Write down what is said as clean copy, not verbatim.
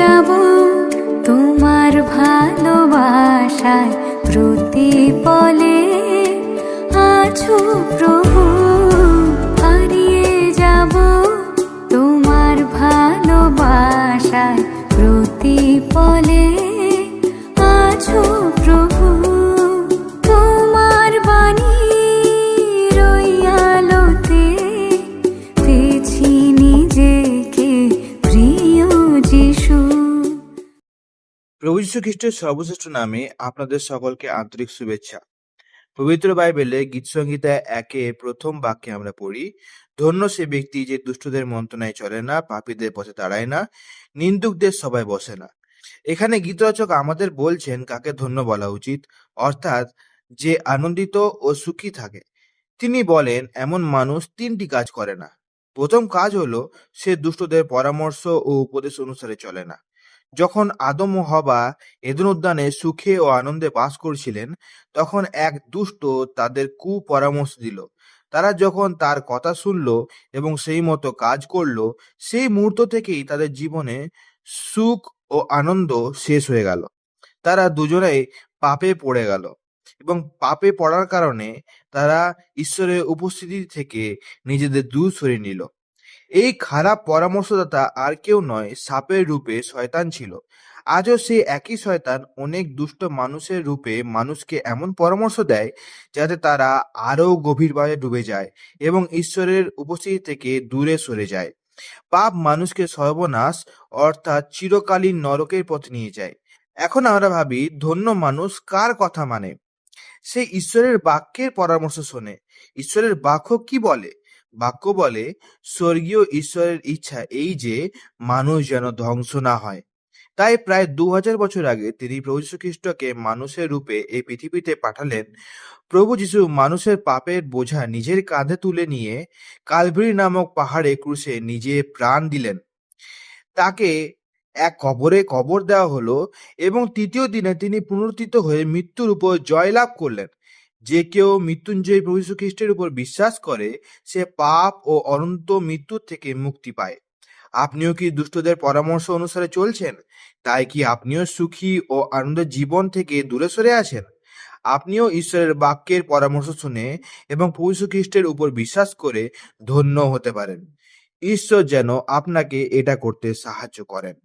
যাব তোমার ভালোবাসায় প্রতিপলে আছো প্রভু। হারিয়ে যাব তোমার ভালোবাসায় প্রতিপলে আছো প্রভু। তোমার বাণীর ওই আলোতে পেয়েছি নিজেকে প্রিয় যিশু। প্রভু যীশু খ্রিস্টের সর্বশ্রেষ্ঠ নামে আপনাদের সকলকে আন্তরিক শুভেচ্ছা। পবিত্র বাইবেলে গীতসংহিতা 1 বাক্যে আমরা পড়ি, ধন্য সে ব্যক্তি যে দুষ্টদের মন্ত্রণায় চলে না, পাপীদের পথে দাঁড়ায় না, নিন্দুকদের সভায় বসে না। এখানে গীতরচক আমাদের বলছেন কাকে ধন্য বলা উচিত, অর্থাৎ যে আনন্দিত ও সুখী থাকে। তিনি বলেন এমন মানুষ 3টি কাজ করে না। প্রথম কাজ হলো সে দুষ্টদের পরামর্শ ও উপদেশ অনুসারে চলে না। যখন আদম ও হবা এদেন উদ্যানে সুখে ও আনন্দে বাস করছিলেন, তখন এক দুষ্ট তাদের কুপরামর্শ দিল। তারা যখন তার কথা শুনল এবং সেই মতো কাজ করলো, সেই মুহূর্ত থেকেই তাদের জীবনে সুখ ও আনন্দ শেষ হয়ে গেল। তারা দুজনেই পাপে পড়ে গেল এবং পাপে পড়ার কারণে তারা ঈশ্বরের উপস্থিতি থেকে নিজেদের দূর সরিয়ে নিল। এই খারাপ পরামর্শদাতা আর কেউ নয়, সাপের রূপে শয়তান ছিল। আজও সেই একই শয়তান অনেক দুষ্ট মানুষের রূপে মানুষকে এমন পরামর্শ দেয় যাতে তারা আরো গভীরভাবে ডুবে যায় এবং ঈশ্বরের উপস্থিতি থেকে দূরে সরে যায়। পাপ মানুষকে সর্বনাশ অর্থাৎ চিরকালীন নরকের পথে নিয়ে যায়। এখন আমরা ভাবি, ধন্য মানুষ কার কথা মানে? সে ঈশ্বরের বাক্যের পরামর্শ শোনে। ঈশ্বরের বাক্য কি বলে? বাক্য বলে, স্বর্গীয় ঈশ্বরের ইচ্ছা এই যে মানুষ যেন ধ্বংস না হয়। তাই প্রায় 2000 বছর আগে তিনি প্রভু যীশু খ্রিস্টকে মানুষের রূপে এই পৃথিবীতে পাঠালেন। প্রভু যীশু মানুষের পাপের বোঝা নিজের কাঁধে তুলে নিয়ে কালভারি নামক পাহাড়ে ক্রুশে নিজে প্রাণ দিলেন। তাকে এক কবরে কবর দেওয়া হলো এবং তৃতীয় দিনে তিনি পুনরুত্থিত হয়ে মৃত্যুর উপর জয়লাভ করলেন। যে কেউ মৃত্যুঞ্জয়ী প্রভু যীশু খ্রিস্টের উপর বিশ্বাস করে সে পাপ ও অনন্ত মৃত্যুর থেকে মুক্তি পায়। আপনিও কি দুষ্টদের পরামর্শ অনুসারে চলছেন? তাই কি আপনিও সুখী ও আনন্দের জীবন থেকে দূরে সরে আছেন? আপনিও ঈশ্বরের বাক্যের পরামর্শ শুনে এবং প্রভু যীশু খ্রিস্টের উপর বিশ্বাস করে ধন্য হতে পারেন। ঈশ্বর যেন আপনাকে এটা করতে সাহায্য করেন।